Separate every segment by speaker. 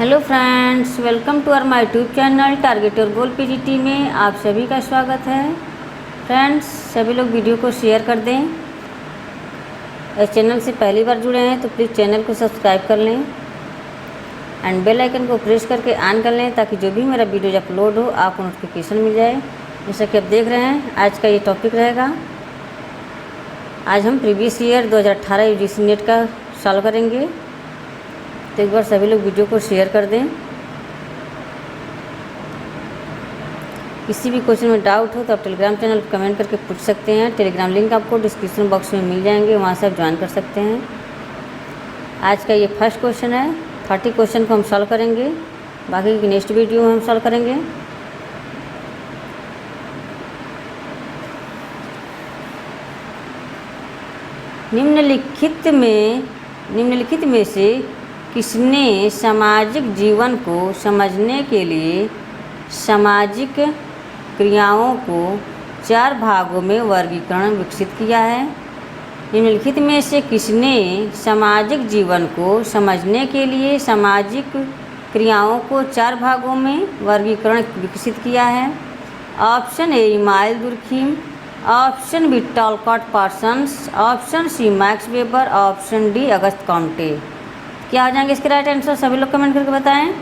Speaker 1: Hello friends, welcome to our my YouTube channel target और goal PGT में आप सभी का स्वागत है। फ्रेंड्स, सभी लोग वीडियो को शेयर कर दें। इस चैनल से पहली बार जुड़े हैं तो प्लीज़ चैनल को सब्सक्राइब कर लें एंड बेल आइकन को प्रेस करके ऑन कर लें ताकि जो भी मेरा वीडियो अपलोड हो आपको नोटिफिकेशन मिल जाए। जैसा कि आप देख रहे हैं, आज का ये टॉपिक रहेगा। आज हम प्रीवियस ईयर 2018 यूजीसी नेट का सॉल्व करेंगे। तो एक बार सभी लोग वीडियो को शेयर कर दें। किसी भी क्वेश्चन में डाउट हो तो आप टेलीग्राम चैनल पर कमेंट करके पूछ सकते हैं। टेलीग्राम लिंक आपको डिस्क्रिप्शन बॉक्स में मिल जाएंगे, वहाँ से आप ज्वाइन कर सकते हैं। आज का ये फर्स्ट क्वेश्चन है। 30 क्वेश्चन को हम सॉल्व करेंगे, बाकी की नेक्स्ट वीडियो में हम सॉल्व करेंगे। निम्नलिखित में से किसने सामाजिक जीवन को समझने के लिए सामाजिक क्रियाओं को 4 भागों में वर्गीकरण विकसित किया है? निम्नलिखित में से किसने सामाजिक जीवन को समझने के लिए सामाजिक क्रियाओं को 4 भागों में वर्गीकरण विकसित किया है? Option A Emile Durkheim, option B Talcott Parsons, option C Max Weber, option D Auguste Comte. क्या हो जाएंगे इसके राइट आंसर? सभी लोग कमेंट करके बताएं।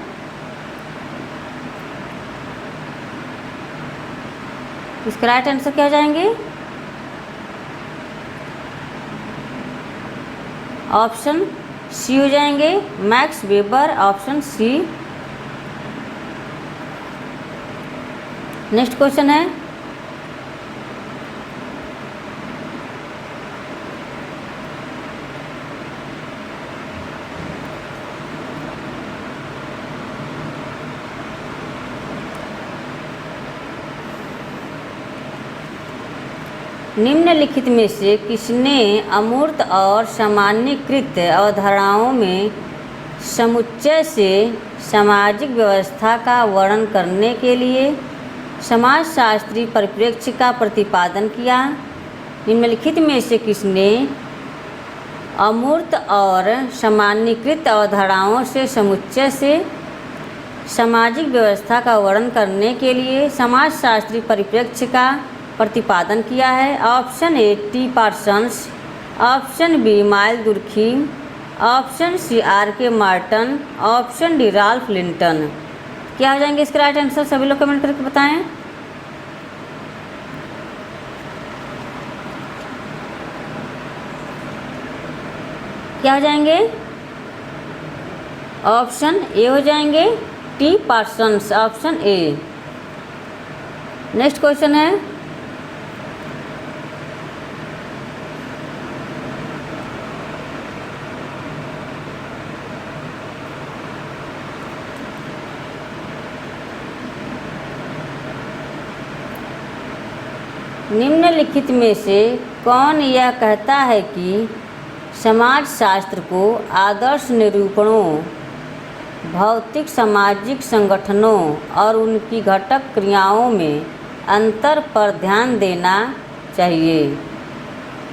Speaker 1: इसके राइट आंसर क्या हो जाएंगे? ऑप्शन सी हो जाएंगे, Max Weber, option C. Next question है, निम्नलिखित में से किसने अमूर्त और सामान्यीकृत अवधारणाओं में समुच्चय से सामाजिक व्यवस्था का वर्णन करने के लिए समाजशास्त्री परिप्रेक्ष्य का प्रतिपादन किया? निम्नलिखित में से किसने अमूर्त और सामान्यीकृत अवधारणाओं से समुच्चय से सामाजिक व्यवस्था का वर्णन करने के लिए समाजशास्त्री परिप्रेक्ष्य का प्रतिपादन किया है? Option A T Parsons, option B Emile Durkheim, option C R K Merton, option D Ralph Linton. क्या हो जाएंगे इसके राइट आंसर? सभी लोग कमेंट करके बताएं। क्या हो जाएंगे? ऑप्शन ए हो जाएंगे, T Parsons, option A. Next question है, निम्नलिखित में से कौन यह कहता है कि समाजशास्त्र को आदर्श निरूपणों, भौतिक सामाजिक संगठनों और उनकी घटक क्रियाओं में अंतर पर ध्यान देना चाहिए?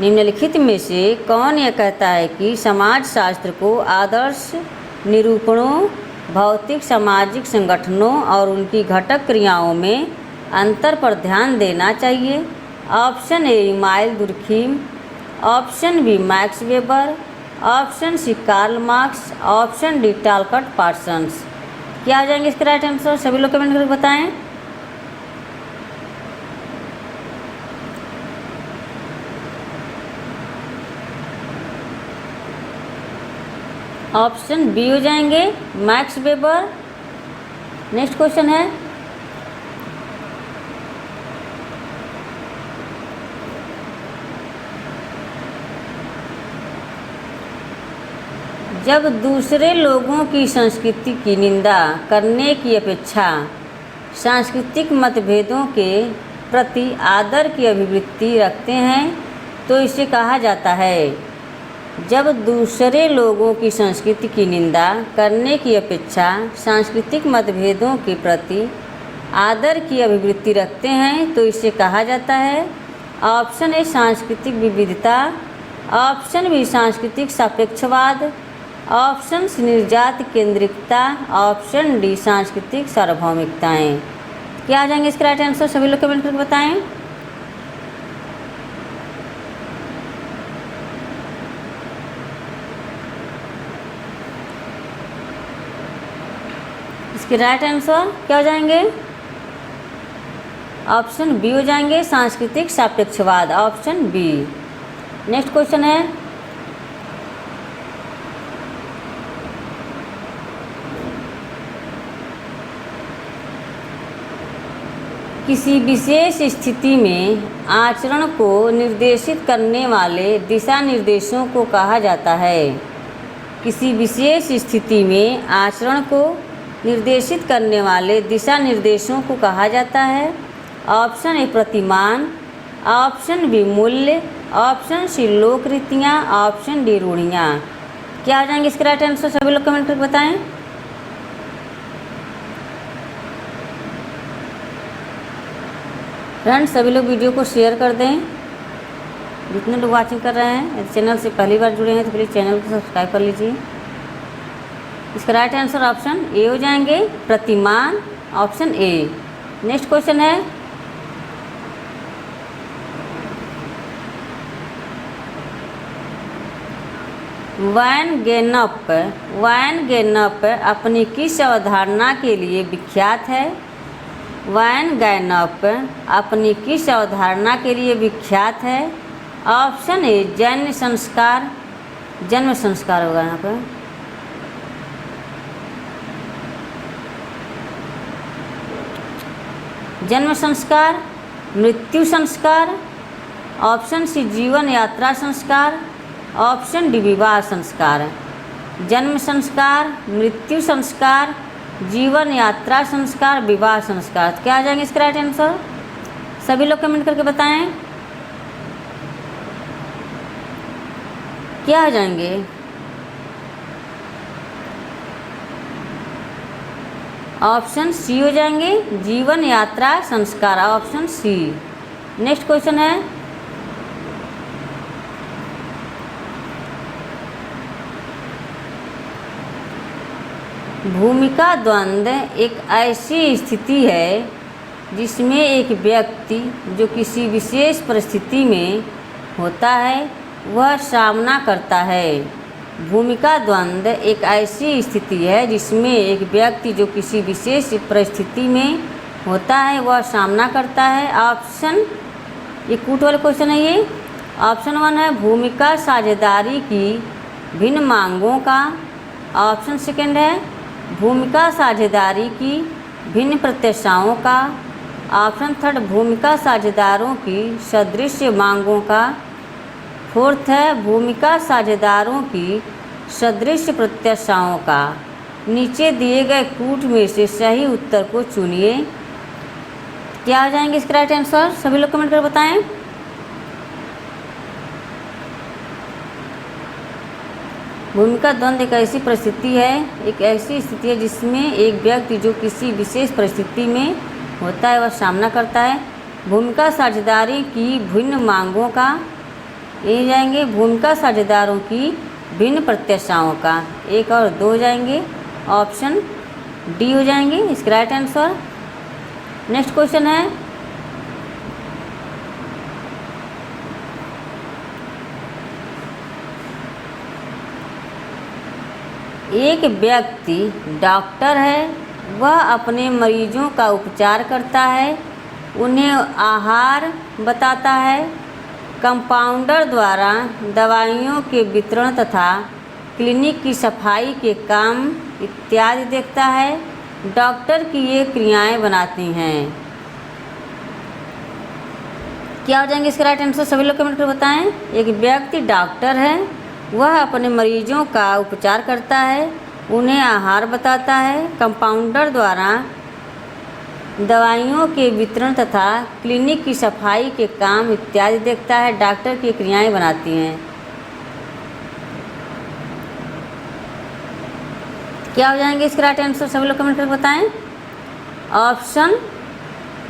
Speaker 1: निम्नलिखित में से कौन यह कहता है कि समाजशास्त्र को आदर्श निरूपणों, भौतिक सामाजिक संगठनों और उनकी घटक क्रियाओं में अंतर पर ध्यान देना चाहिए? Option A Emile Durkheim, option B Max Weber, option C Karl Marx, option D Talcott Parsons. क्या हो जाएंगे इसके राइट आंसर? सभी लोग कमेंट करके बताएं। ऑप्शन बी हो जाएंगे, मैक्स वेबर। नेक्स्ट क्वेश्चन है, जब दूसरे लोगों की संस्कृति की निंदा करने की अपेक्षा सांस्कृतिक मतभेदों के प्रति आदर की अभिवृत्ति रखते हैं तो इसे कहा जाता है? जब दूसरे लोगों की संस्कृति की निंदा करने की अपेक्षा सांस्कृतिक मतभेदों के प्रति आदर की अभिवृत्ति रखते हैं तो इसे कहा जाता है? ऑप्शन ए सांस्कृतिक विविधता, ऑप्शन बी सांस्कृतिक सापेक्षवाद, ऑप्शन सी निर्जात केंद्रिकता, ऑप्शन डी सांस्कृतिक सार्वभौमिकताएं। क्या आ जाएंगे इसके राइट आंसर? सभी लोग कमेंट करके बताएं। इसके राइट आंसर क्या हो जाएंगे? ऑप्शन बी हो जाएंगे, सांस्कृतिक सापेक्षवाद, ऑप्शन बी। नेक्स्ट क्वेश्चन है, किसी विशेष स्थिति में आचरण को निर्देशित करने वाले दिशा निर्देशों को कहा जाता है। किसी विशेष स्थिति में आचरण को निर्देशित करने वाले दिशा निर्देशों को कहा जाता है। ऑप्शन ए प्रतिमान, ऑप्शन बी मूल्य, ऑप्शन सी लोक रीतियाँ, ऑप्शन डी रूढ़ियाँ। क्या आ जाएंगे इसके राइट आंसर? सभी लोग कमेंट करके बताएं। फ्रेंड्स सभी लोग वीडियो को शेयर कर दें। जितने लोग वाचिंग कर रहे हैं, चैनल से पहली बार जुड़े हैं तो प्लीज़ चैनल को सब्सक्राइब कर लीजिए। इसका राइट आंसर ऑप्शन ए हो जाएंगे, प्रतिमान, ऑप्शन ए। नेक्स्ट क्वेश्चन है, वैन गेनप अपनी किस अवधारणा के लिए विख्यात है? वैन गैनप अपनी किस अवधारणा के लिए विख्यात है? ऑप्शन ए जन्म संस्कार होगा यहाँ पर। जन्म संस्कार, मृत्यु संस्कार, ऑप्शन सी जीवन यात्रा संस्कार, ऑप्शन डी विवाह संस्कार। जन्म संस्कार, मृत्यु संस्कार, जीवन यात्रा संस्कार, विवाह संस्कार। क्या आ जाएंगे इसका राइट आंसर? सभी लोग कमेंट करके बताएं। क्या आ जाएंगे? ऑप्शन सी हो जाएंगे, जीवन यात्रा संस्कार, ऑप्शन सी। नेक्स्ट क्वेश्चन है, भूमिका द्वंद्व एक ऐसी स्थिति है जिसमें एक व्यक्ति जो किसी विशेष परिस्थिति में होता है वह सामना करता है। भूमिका द्वंद्व एक ऐसी स्थिति है जिसमें एक व्यक्ति जो किसी विशेष परिस्थिति में होता है वह सामना करता है। ऑप्शन, ये कूट वाला क्वेश्चन है ये। ऑप्शन 1 है भूमिका साझेदारी की भिन्न मांगों का, ऑप्शन सेकंड है भूमिका साझेदारी की भिन्न प्रत्याशाओं का, ऑप्शन थर्ड भूमिका साझेदारों की सदृश मांगों का, फोर्थ है भूमिका साझेदारों की सदृश प्रत्याशाओं का। नीचे दिए गए कूट में से सही उत्तर को चुनिए। क्या आ जाएंगे इसका राइट आंसर? सभी लोग कमेंट कर बताएं। भूमिका द्वंद्व एक ऐसी परिस्थिति है, एक ऐसी स्थिति है जिसमें एक व्यक्ति जो किसी विशेष परिस्थिति में होता है वह सामना करता है। भूमिका साझेदारी की भिन्न मांगों का, ये जाएंगे भूमिका साझेदारों की भिन्न प्रत्याशाओं का। एक और दो हो जाएंगे, ऑप्शन डी हो जाएंगे इसका राइट आंसर। नेक्स्ट क्वेश्चन है, एक व्यक्ति डॉक्टर है, वह अपने मरीजों का उपचार करता है, उन्हें आहार बताता है, कंपाउंडर द्वारा दवाइयों के वितरण तथा क्लिनिक की सफाई के काम इत्यादि देखता है। डॉक्टर की ये क्रियाएं बनाती हैं। क्या हो जाएंगे इसका राइट आंसर? सभी लोग कमेंट कर बताएं। एक व्यक्ति डॉक्टर है, वह अपने मरीजों का उपचार करता है, उन्हें आहार बताता है, कंपाउंडर द्वारा दवाइयों के वितरण तथा क्लिनिक की सफाई के काम इत्यादि देखता है। डॉक्टर की क्रियाएं बनाती हैं। क्या हो जाएंगे इसका राइट आंसर? सभी लोग कमेंट करके बताएं। ऑप्शन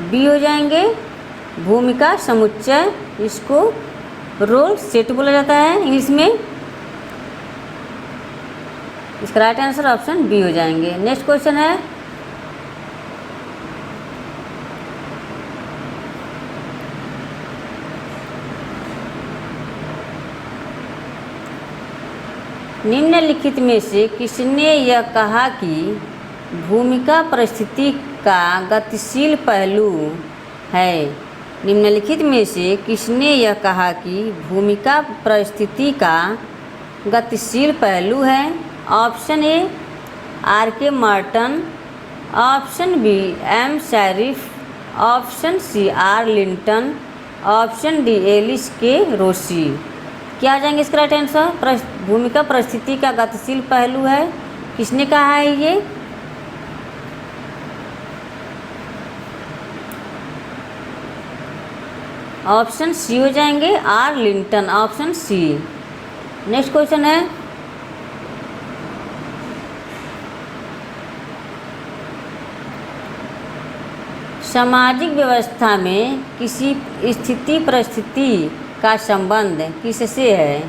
Speaker 1: बी हो जाएंगे भूमिका समुच्चय, इसको रोल सेट बोला जाता है इंग्लिश में। इसका राइट आंसर ऑप्शन बी हो जाएंगे। नेक्स्ट क्वेश्चन है निम्नलिखित में से किसने यह कहा कि भूमिका परिस्थिति का गतिशील पहलू है। निम्नलिखित में से किसने यह कहा कि भूमिका परिस्थिति का गतिशील पहलू है। Option A R K Merton, option B M Sherif, option C R Linton, option D Alice K Rossi. क्या आ जाएंगे इसका राइट आंसर। भूमिका परिस्थिति का गतिशील पहलू है, किसने कहा है ये। ऑप्शन सी हो जाएंगे R Linton, option C. Next question है सामाजिक व्यवस्था में किसी स्थिति परिस्थिति का संबंध किससे है।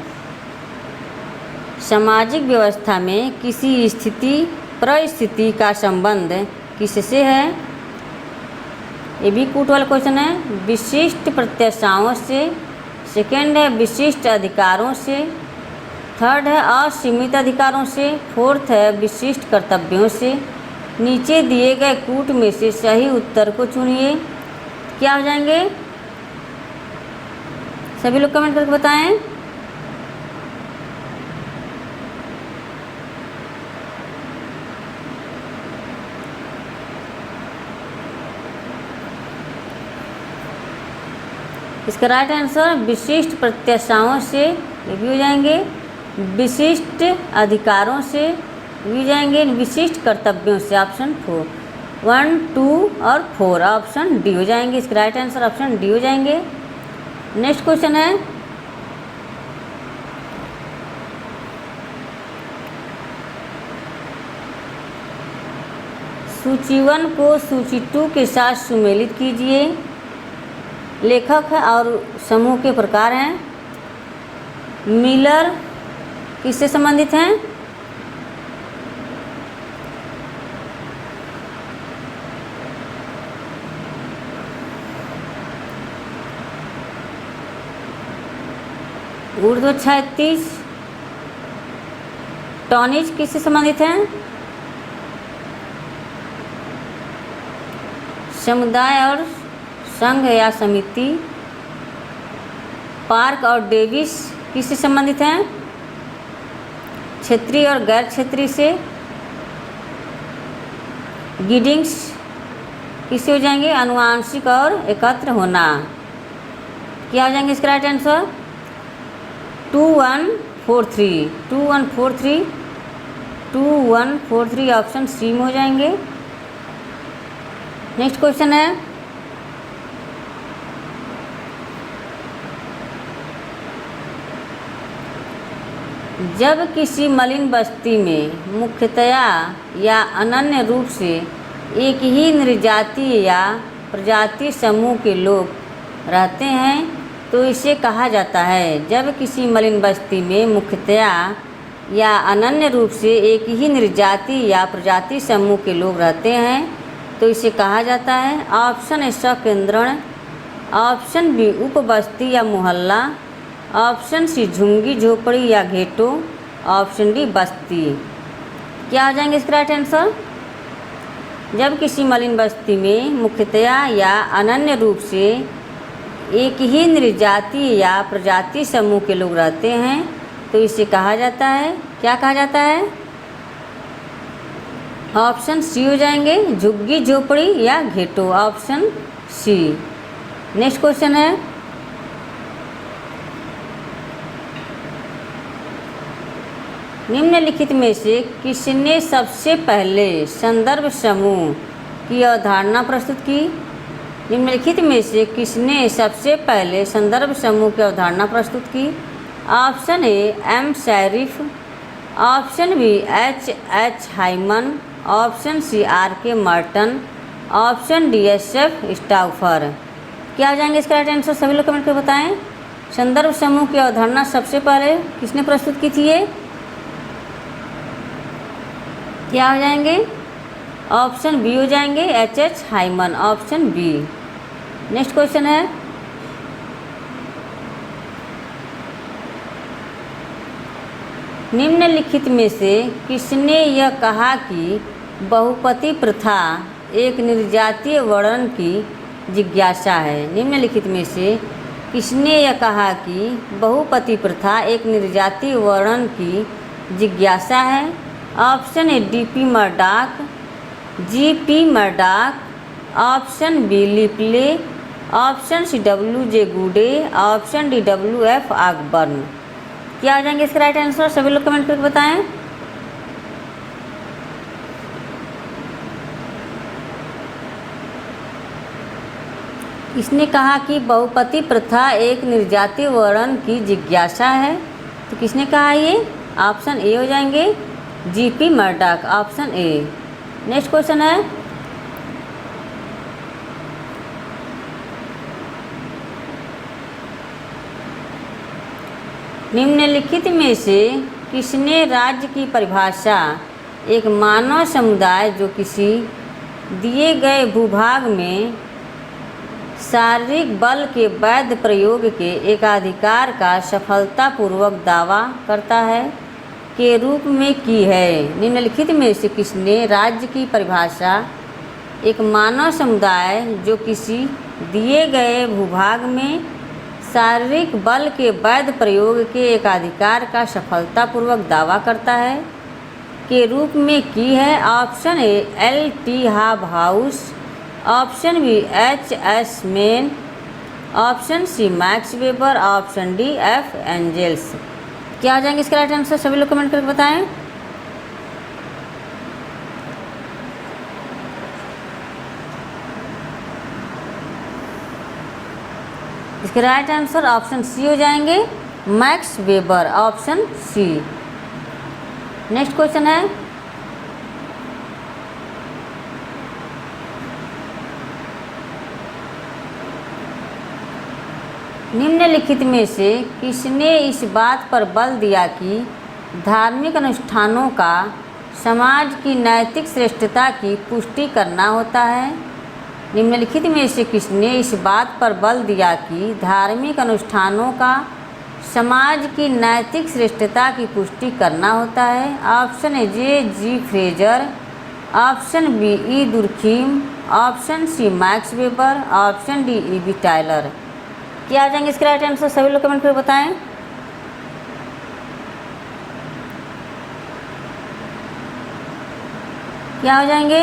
Speaker 1: सामाजिक व्यवस्था में किसी स्थिति परिस्थिति का संबंध किससे है। ये भी कूट वाला क्वेश्चन है। विशिष्ट प्रत्याशाओं से, सेकेंड है विशिष्ट अधिकारों से, थर्ड है असीमित अधिकारों से, फोर्थ है विशिष्ट कर्तव्यों से। नीचे दिए गए कूट में से सही उत्तर को चुनिए। क्या हो जाएंगे सभी लोग कमेंट करके बताएं। इसका राइट आंसर विशिष्ट प्रत्याशाओं से ये भी हो जाएंगे, विशिष्ट अधिकारों से भी जाएंगे, विशिष्ट कर्तव्यों से। ऑप्शन 4, 1, 2 और 4 ऑप्शन डी हो जाएंगे। इसका राइट आंसर ऑप्शन डी हो जाएंगे। नेक्स्ट क्वेश्चन है सूची 1 को सूची 2 के साथ सुमेलित कीजिए। लेखक है और समूह के प्रकार हैं। मिलर किससे संबंधित हैं। ऊर्ध्वक्षैतिज। टॉनिज किससे संबंधित हैं। समुदाय और संघ या समिति। पार्क और डेविस किससे संबंधित हैं। क्षेत्रीय और गैर क्षेत्रीय से। गिडिंग्स किससे हो जाएंगे, आनुवांशिक और एकत्र होना। क्या हो जाएंगे इसका राइट आंसर 2, 1, 4, 3, 2, 1, 4, 3, 2, 1, 4, 3 ऑप्शन सी में हो जाएंगे। नेक्स्ट क्वेश्चन है जब किसी मलिन बस्ती में मुख्यतया या अनन्य रूप से एक ही नृजातीय या प्रजाति समूह के लोग रहते हैं तो इसे कहा जाता है। जब किसी मलिन बस्ती में मुख्यतया या अनन्य रूप से एक ही नृजाति या प्रजाति समूह के लोग रहते हैं तो इसे कहा जाता है। ऑप्शन ए सकेंद्रण, ऑप्शन बी उपबस्ती या मोहल्ला, ऑप्शन सी झुंगी झोपड़ी या घेटो, ऑप्शन डी बस्ती। क्या आ जाएंगे इसका राइट आंसर। जब किसी मलिन बस्ती में मुख्यतया या अनन्य रूप से एक ही नृजाति या प्रजाति समूह के लोग रहते हैं तो इसे कहा जाता है, क्या कहा जाता है। ऑप्शन सी हो जाएंगे झुग्गी झोपड़ी या ghetto, option C. Next question है निम्नलिखित में से किसने सबसे पहले संदर्भ समूह की अवधारणा प्रस्तुत की। निम्नलिखित में से किसने सबसे पहले संदर्भ समूह की अवधारणा प्रस्तुत की। Option A M Sherif, option B H Hyman, option C R K Merton, option D SF Stouffer. क्या आ जाएंगे इसका राइट आंसर सभी लोग कमेंट कर बताएं। संदर्भ समूह की अवधारणा सबसे पहले किसने प्रस्तुत की थी। ये क्या हो जाएंगे? ऑप्शन बी हो जाएंगे, H H Hyman, option B. Next question है, निम्नलिखित में से किसने यह कहा कि बहुपति प्रथा एक निर्जातीय वर्णन की जिज्ञासा है? निम्नलिखित में से किसने यह कहा कि बहुपति प्रथा एक निर्जातीय वर्णन की जिज्ञासा है? Option A D P. Murdock, G P. Murdock, option B Lipley, option C W J. Goode, option D डब्ल्यू.एफ. ऑकबर्न। क्या हो जाएंगे इसका राइट आंसर? सभी लोग कमेंट करके बताएं। किसने कहा कि बहुपति प्रथा एक निर्जातीय वर्णन की जिज्ञासा है? तो किसने कहा ये? ऑप्शन ए हो जाएंगे, G P. Murdock, option A. Next question है, निम्नलिखित में से किसने राज्य की परिभाषा एक मानव समुदाय जो किसी दिए गए भूभाग में शारीरिक बल के वैध प्रयोग के एकाधिकार का सफलतापूर्वक दावा करता है के रूप में की है? निम्नलिखित में से किसने राज्य की परिभाषा एक मानव समुदाय जो किसी दिए गए भूभाग में शारीरिक बल के वैध प्रयोग के एकाधिकार का सफलतापूर्वक दावा करता है के रूप में की है? Option A L T. Hobhouse, option B H S. Maine, option C Max Weber, option D F. Engels. क्या हो जाएंगे इसका राइट आंसर? सभी लोग कमेंट करके बताएं। इसके राइट आंसर ऑप्शन सी हो जाएंगे, Max Weber, option C. Next question है, निम्नलिखित में से किसने इस बात पर बल दिया कि धार्मिक अनुष्ठानों का समाज की नैतिक श्रेष्ठता की पुष्टि करना होता है? निम्नलिखित में से किसने इस बात पर बल दिया कि धार्मिक अनुष्ठानों का समाज की नैतिक श्रेष्ठता की पुष्टि करना होता है? Option A J G. Frazer, option B E. Durkheim, option C Max Weber, option D E B. Tylor. क्या आ जाएंगे इसके राइट आंसर? सभी लोग कमेंट करके बताएं। क्या हो जाएंगे?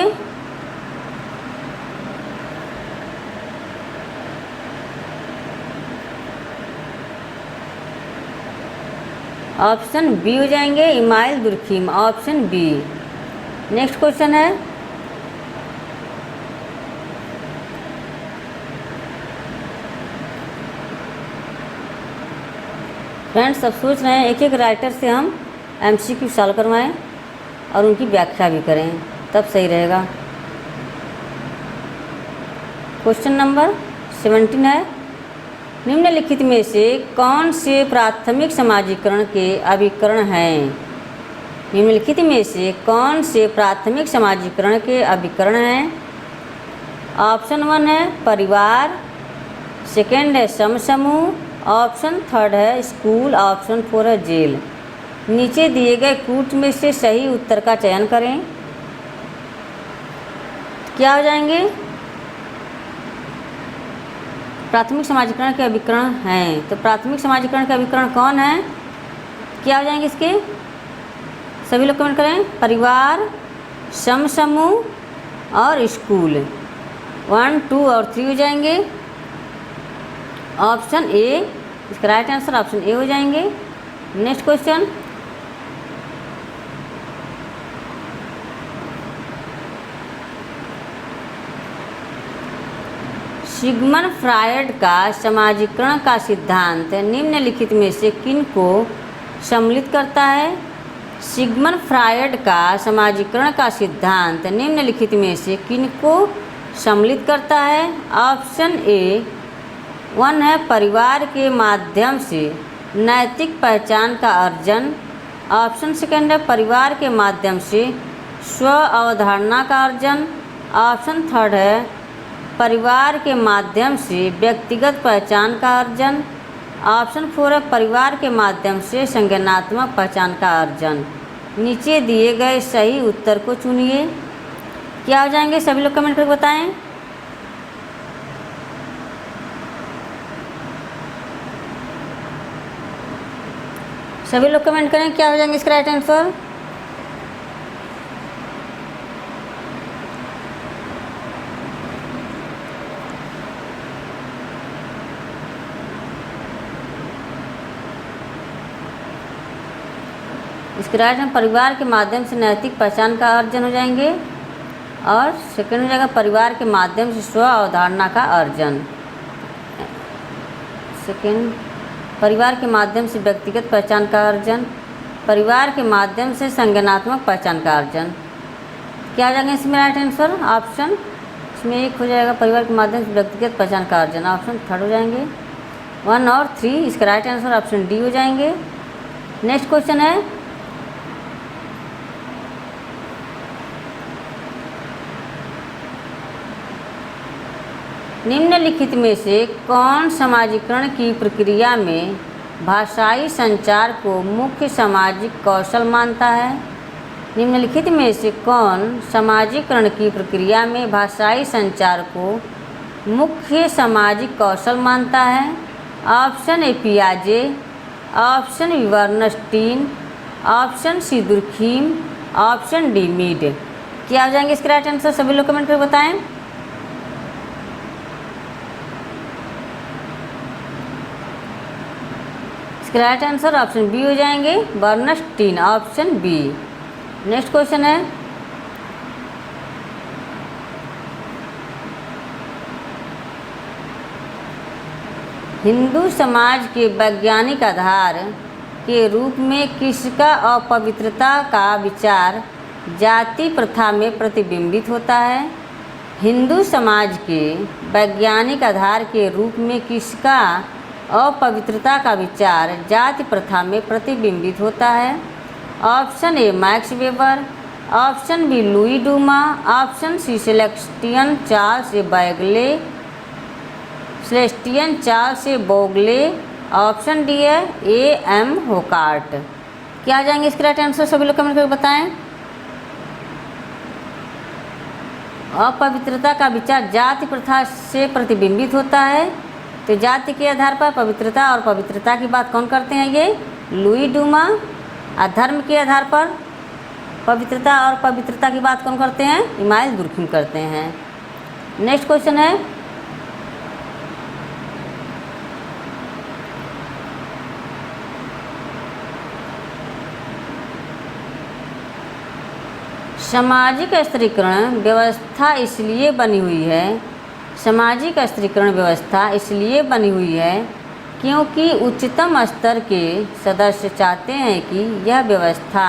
Speaker 1: ऑप्शन बी हो जाएंगे, Emile Durkheim, option B. Next question है, फ्रेंड्स सब सोच रहे हैं एक एक राइटर से हम एमसीक्यू सॉल्व करवाएं और उनकी व्याख्या भी करें, तब सही रहेगा। क्वेश्चन नंबर 17 है, निम्नलिखित में से कौन से प्राथमिक समाजीकरण के अभिकरण हैं? निम्नलिखित में से कौन से प्राथमिक समाजीकरण के अभिकरण हैं? ऑप्शन 1 है परिवार, सेकेंड है समूह, ऑप्शन थर्ड है स्कूल, ऑप्शन 4 है जेल। नीचे दिए गए कूट में से सही उत्तर का चयन करें। क्या हो जाएंगे? प्राथमिक समाजीकरण के अभिकरण हैं, तो प्राथमिक समाजीकरण के अभिकरण कौन है? क्या हो जाएंगे इसके? सभी लोग कमेंट करें। परिवार, समूह और स्कूल। 1, 2 और 3 हो जाएंगे। ऑप्शन ए, इसका राइट आंसर ऑप्शन ए हो जाएंगे। नेक्स्ट क्वेश्चन, सिगमंड फ्रायड का समाजीकरण का सिद्धांत निम्नलिखित में से किन को सम्मिलित करता है? सिगमंड फ्रायड का समाजीकरण का सिद्धांत निम्नलिखित में से किन को सम्मिलित करता है? ऑप्शन ए 1 है परिवार के माध्यम से नैतिक पहचान का अर्जन, ऑप्शन सेकेंड है परिवार के माध्यम से स्व अवधारणा का अर्जन। ऑप्शन थर्ड है परिवार के माध्यम से व्यक्तिगत पहचान का अर्जन। ऑप्शन फोर है परिवार के माध्यम से संज्ञानात्मक पहचान का अर्जन। नीचे दिए गए सही उत्तर को चुनिए। क्या हो जाएंगे, सभी लोग कमेंट करके बताएं। सभी लोग कमेंट करें क्या हो जाएंगे इसका राइट आंसर। इसके राइट में परिवार के माध्यम से नैतिक पहचान का अर्जन हो जाएंगे और सेकंड हो जाएगा परिवार के माध्यम से स्व अवधारणा का अर्जन। सेकंड परिवार के माध्यम से व्यक्तिगत पहचान का अर्जन, परिवार के माध्यम से संज्ञानात्मक पहचान का अर्जन। क्या हो जाएगा इसमें राइट आंसर। ऑप्शन इसमें एक हो जाएगा परिवार के माध्यम से व्यक्तिगत पहचान का अर्जन। ऑप्शन थर्ड हो जाएंगे 1 और 3, इसका राइट आंसर ऑप्शन डी हो जाएंगे। नेक्स्ट क्वेश्चन है निम्नलिखित में से कौन समाजीकरण की प्रक्रिया में भाषाई संचार को मुख्य सामाजिक कौशल मानता है। निम्नलिखित में से कौन समाजीकरण की प्रक्रिया में भाषाई संचार को मुख्य सामाजिक कौशल मानता है। ऑप्शन ए पियाजे, option B Bernstein, option C Durkheim, option D Mead. क्या हो जाएंगे इसके राइट आंसर, सभी लोग कमेंट करके बताएं। राइट आंसर ऑप्शन बी हो जाएंगे Bernstein, option B. Next question है हिंदू समाज के वैज्ञानिक आधार के रूप में किसका अपवित्रता का विचार जाति प्रथा में प्रतिबिंबित होता है। हिंदू समाज के वैज्ञानिक आधार के रूप में किसका अपवित्रता का विचार जाति प्रथा में प्रतिबिंबित होता है। Option A Max Weber, option B Louis Dumont, option C Celestin Charles Bougle, option D है A.M. होकार्ट। क्या आ जाएंगे इसके राइट आंसर, सभी लोग कमेंट करके बताएं। अपवित्रता का विचार जाति प्रथा से प्रतिबिंबित होता है, तो जाति के आधार पर पवित्रता और पवित्रता की बात कौन करते हैं, ये लुई डूमा। धर्म के आधार पर पवित्रता और पवित्रता की बात कौन करते हैं, इमाइल दुर्खीम करते हैं। नेक्स्ट क्वेश्चन है सामाजिक स्त्रीकरण व्यवस्था इसलिए बनी हुई है, सामाजिक स्त्रीकरण व्यवस्था इसलिए बनी हुई है क्योंकि उच्चतम स्तर के सदस्य चाहते हैं कि यह व्यवस्था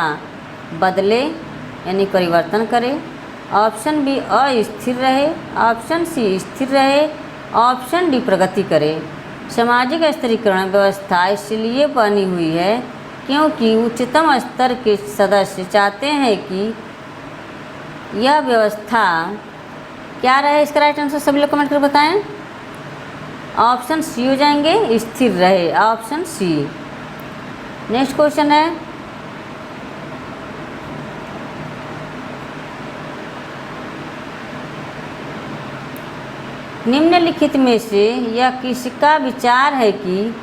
Speaker 1: बदले यानी परिवर्तन करे। ऑप्शन बी अस्थिर रहे, ऑप्शन सी स्थिर रहे, ऑप्शन डी प्रगति करे। सामाजिक स्त्रीकरण व्यवस्था इसलिए बनी हुई है क्योंकि उच्चतम स्तर के सदस्य चाहते हैं कि यह व्यवस्था क्या रहे। इसका राइट आंसर सभी लोग कमेंट कर बताएं। ऑप्शन सी हो जाएंगे स्थिर रहे, ऑप्शन सी। नेक्स्ट क्वेश्चन है निम्नलिखित में से यह किसका विचार है कि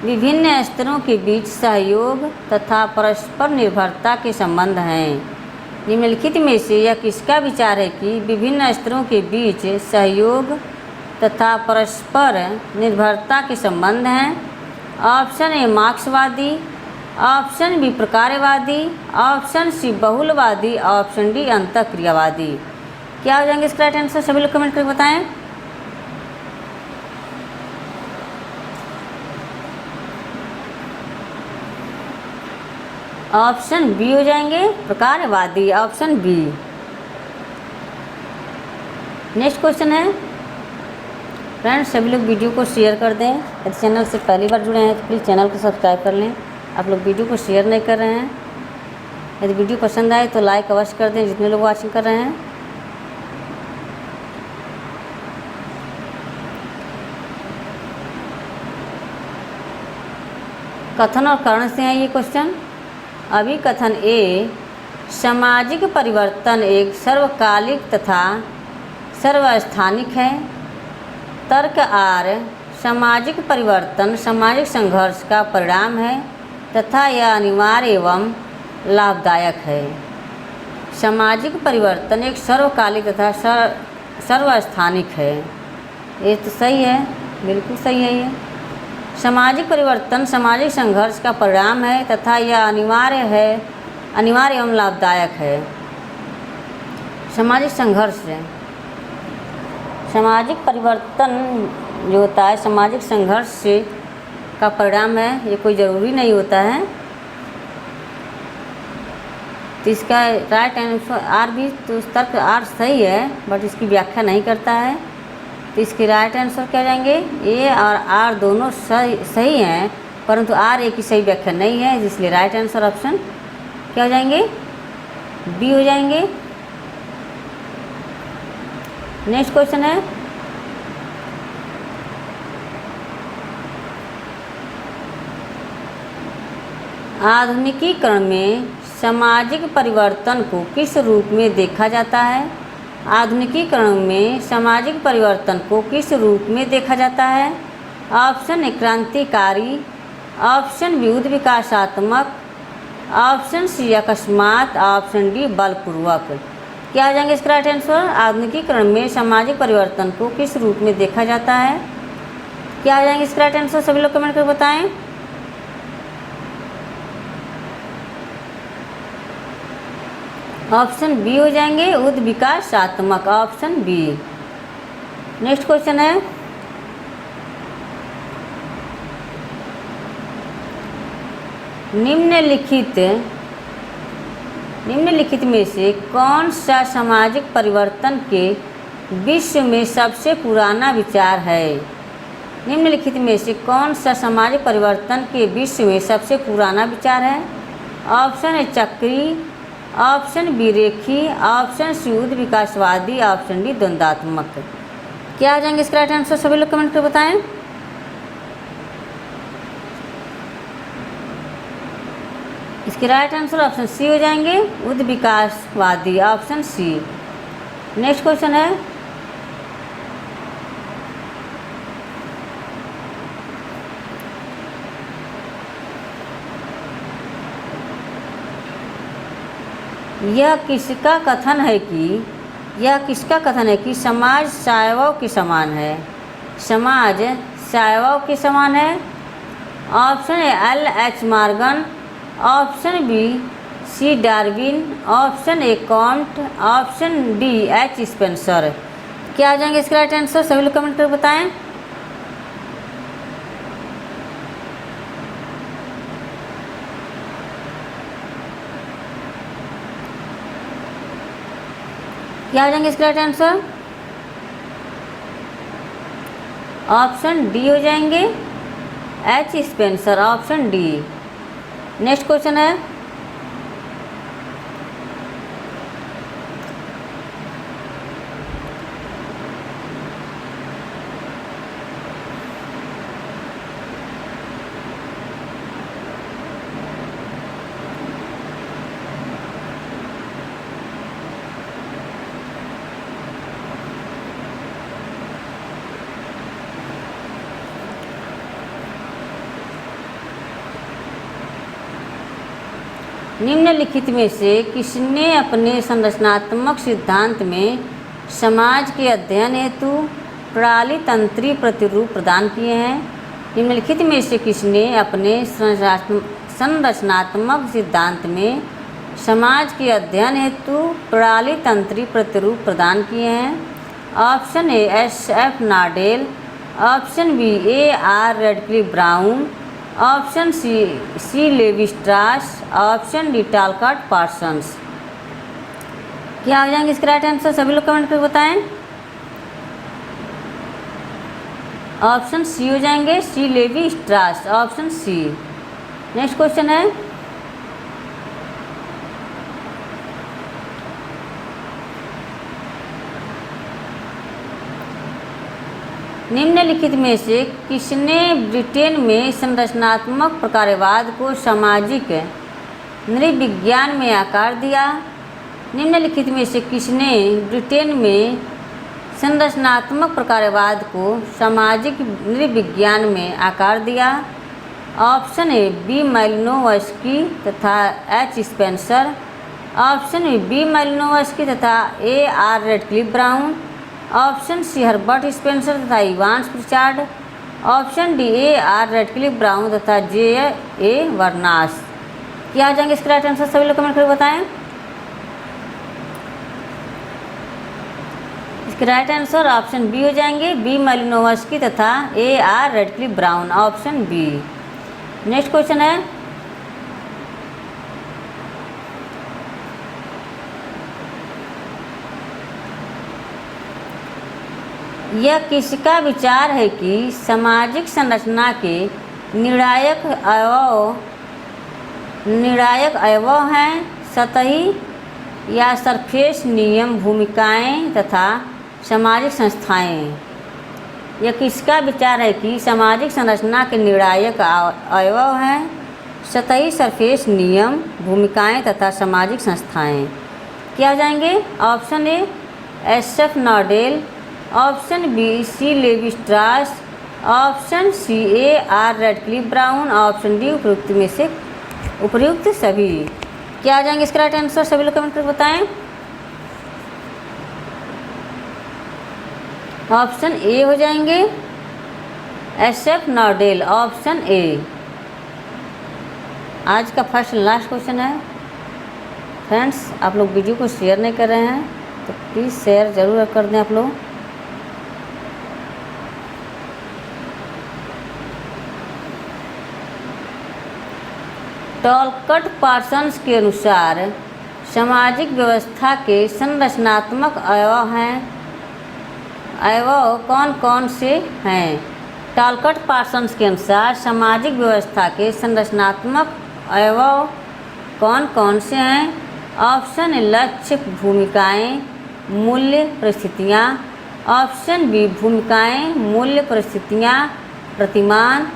Speaker 1: विभिन्न स्तरों के बीच सहयोग तथा परस्पर निर्भरता के संबंध हैं। निम्नलिखित में से यह किसका विचार है कि विभिन्न स्तरों के बीच सहयोग तथा परस्पर निर्भरता के संबंध हैं। ऑप्शन ए मार्क्सवादी, ऑप्शन बी प्रकारवादी, ऑप्शन सी बहुलवादी, ऑप्शन डी अंतःक्रियावादी। क्या हो जाएंगे इसका राइट आंसर, सभी लोग कमेंट करके बताएं। ऑप्शन बी हो जाएंगे प्रकारवादी, ऑप्शन बी। नेक्स्ट क्वेश्चन है फ्रेंड्स, सभी लोग वीडियो को शेयर कर दें। यदि चैनल से पहली बार जुड़े हैं तो प्लीज़ चैनल को सब्सक्राइब कर लें। आप लोग वीडियो को शेयर नहीं कर रहे हैं। यदि वीडियो पसंद आए तो लाइक अवश्य कर दें जितने लोग वॉचिंग कर रहे हैं। कथन और कारण से है ये क्वेश्चन। अभिकथन ए, सामाजिक परिवर्तन एक सर्वकालिक तथा सर्वस्थानिक है। तर्क आर, सामाजिक परिवर्तन सामाजिक संघर्ष का परिणाम है तथा यह अनिवार्य एवं लाभदायक है। सामाजिक परिवर्तन एक सर्वकालिक तथा सर्वस्थानिक है। ये तो सही है, बिल्कुल सही है। ये सामाजिक परिवर्तन सामाजिक संघर्ष का परिणाम है तथा यह अनिवार्य एवं लाभदायक है। सामाजिक संघर्ष है, सामाजिक परिवर्तन जो होता है सामाजिक संघर्ष से का परिणाम है, ये कोई ज़रूरी नहीं होता है। तो इसका राइट आंसर आर भी, तो तर्क आर सही है बट इसकी व्याख्या नहीं करता है। तो इसके राइट आंसर क्या जाएंगे, ए और आर दोनों सही हैं परंतु आर ए की सही व्याख्या नहीं है, इसलिए राइट आंसर ऑप्शन क्या हो जाएंगे, बी हो जाएंगे। नेक्स्ट क्वेश्चन है, आधुनिकीकरण में सामाजिक परिवर्तन को किस रूप में देखा जाता है। आधुनिकीकरण में सामाजिक परिवर्तन को किस रूप में देखा जाता है। ऑप्शन ए क्रांतिकारी, ऑप्शन बी उद विकासात्मक, ऑप्शन सी अकस्मात, ऑप्शन डी बलपूर्वक। क्या आ जाएंगे इसका राइट आंसर। आधुनिकीकरण में सामाजिक परिवर्तन को किस रूप में देखा जाता है, क्या आ जाएंगे इसका राइट आंसर, सभी लोग कमेंट कर बताएं। ऑप्शन बी हो जाएंगे उद विकासात्मक, ऑप्शन बी। नेक्स्ट क्वेश्चन है, निम्नलिखित में से कौन सा सामाजिक परिवर्तन के विश्व में सबसे पुराना विचार है। निम्नलिखित में से कौन सा सामाजिक परिवर्तन के विश्व में सबसे पुराना विचार है। ऑप्शन ए चक्री, ऑप्शन बी रेखी, ऑप्शन सी उद विकासवादी, ऑप्शन डी द्वंद्वात्मक। क्या आ जाएंगे इसका राइट आंसर, सभी लोग कमेंट कर बताएं। इसके राइट आंसर ऑप्शन सी हो जाएंगे उद विकासवादी, ऑप्शन सी। नेक्स्ट क्वेश्चन है, यह किसका कथन है कि समाज शैवाल के समान है। समाज शैवाल के समान है। Option A L H Morgan, option B C Darwin, option A Comte, option D H Spencer. क्या आ जाएंगे इसका राइट आंसर, सभी लोग कमेंट कर बताएं। क्या हो जाएंगे इसका राइट आंसर, ऑप्शन डी हो जाएंगे H Spencer, option D. Next question है, निम्नलिखित में से किसने अपने संरचनात्मक सिद्धांत में समाज के अध्ययन हेतु प्रणाली तंत्री प्रतिरूप प्रदान किए हैं। निम्नलिखित में से किसने अपने संरचनात्मक सिद्धांत में समाज के अध्ययन हेतु प्रणाली तंत्री प्रतिरूप प्रदान किए हैं। Option A S F Nadel, option B A R Radcliffe Brown, option C Levi Strauss, option D Talcott Parsons. क्या हो जाएंगे इसका राइट आंसर, सभी लोग कमेंट करके बताएं। ऑप्शन सी हो जाएंगे सी Levi Strauss, option C. Next question है, निम्नलिखित में से किसने ब्रिटेन में संरचनात्मक प्रकारवाद को सामाजिक नृविज्ञान में आकार दिया? निम्नलिखित में से किसने ब्रिटेन में संरचनात्मक प्रकारवाद को सामाजिक नृविज्ञान में आकार दिया? ऑप्शन ए बी मालिनोवस्की तथा H Spencer, option B Malinowski तथा A R Radcliffe Brown, option C Herbert Spencer तथा Evans Pritchard, option D A R Radcliffe Brown तथा जे ए वर्नास। क्या आ जाएंगे इसका राइट आंसर? सभी लोग कमेंट करके बताएं। इसके राइट आंसर ऑप्शन बी हो जाएंगे, बी मालिनोवस्की तथा A R Radcliffe Brown, option B. Next question है, यह किसका विचार है कि सामाजिक संरचना के निर्णायक अवयव हैं सतही या सरफेस नियम, भूमिकाएं तथा सामाजिक संस्थाएं? यह किसका विचार है कि सामाजिक संरचना के निर्णायक अवयव हैं सतही, सरफेस नियम, भूमिकाएं तथा सामाजिक संस्थाएं? क्या जाएंगे? Option A S F Nadel, option B C Levi Strauss, option C A R Radcliffe Brown, option D उपर्युक्त सभी। क्या आ जाएंगे इसका राइट आंसर? सभी लोग कमेंट करके बताएं। ऑप्शन ए हो जाएंगे एसएफ नॉर्डेल, ऑप्शन ए। आज का फर्स्ट लास्ट क्वेश्चन है। फ्रेंड्स, आप लोग वीडियो को शेयर नहीं कर रहे हैं तो प्लीज़ शेयर ज़रूर कर दें आप लोग। टॉलकट पार्सन्स के अनुसार सामाजिक व्यवस्था के संरचनात्मक अवयव कौन कौन से हैं? टॉलकट पार्सन्स के अनुसार सामाजिक व्यवस्था के संरचनात्मक अवयव कौन कौन से हैं? ऑप्शन लक्ष्य, भूमिकाएं, मूल्य, परिस्थितियाँ, ऑप्शन बी भूमिकाएं, मूल्य, परिस्थितियाँ, प्रतिमान,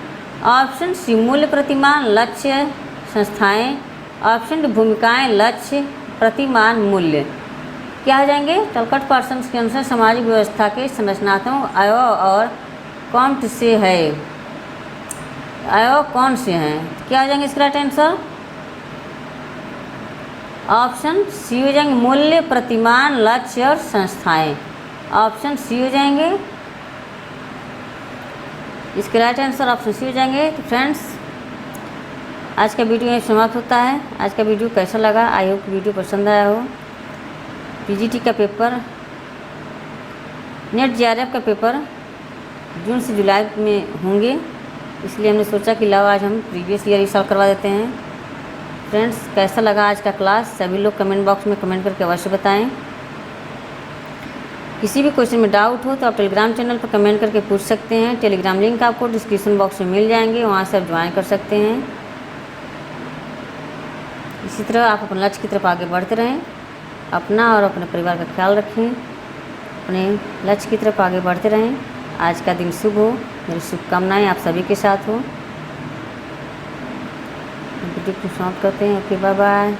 Speaker 1: ऑप्शन सी मूल्य, प्रतिमान, लक्ष्य, संस्थाएं, ऑप्शन डी भूमिकाएं, लक्ष्य, प्रतिमान, मूल्य। क्या हो जाएंगे? टॉलकट पार्सन्स के अनुसार सामाजिक व्यवस्था के संरचनात्मक अवयव और कौन से है, अवयव कौन से हैं? क्या हो जाएंगे इसका राइट आंसर? ऑप्शन सी हो जाएंगे मूल्य, प्रतिमान, लक्ष्य और संस्थाएं, ऑप्शन सी हो जाएंगे। इसके राइट आंसर ऑप्शन सी हो जाएंगे। तो फ्रेंड्स, आज का वीडियो यहीं समाप्त होता है। आज का वीडियो कैसा लगा? आई होप वीडियो पसंद आया हो। पीजीटी का पेपर, नेट जेआरएफ का पेपर जून से जुलाई में होंगे, इसलिए हमने सोचा कि लाओ आज हम प्रीवियस ईयर ही सॉल्व करवा देते हैं। फ्रेंड्स, कैसा लगा आज का क्लास? सभी लोग कमेंट बॉक्स में कमेंट करके अवश्य बताएं। किसी भी क्वेश्चन में डाउट हो तो आप टेलीग्राम चैनल पर कमेंट करके पूछ सकते हैं। टेलीग्राम लिंक आपको डिस्क्रिप्शन बॉक्स में मिल जाएंगे, वहाँ से आप ज्वाइन कर सकते हैं। इसी तरह आप अपने लक्ष्य की तरफ आगे बढ़ते रहें, अपना और अपने परिवार का ख्याल रखें, अपने लक्ष्य की तरफ आगे बढ़ते रहें। आज का दिन शुभ हो, मेरी शुभकामनाएं आप सभी के साथ हो। वीडियो को समाप्त करते हैं। Okay, bye bye.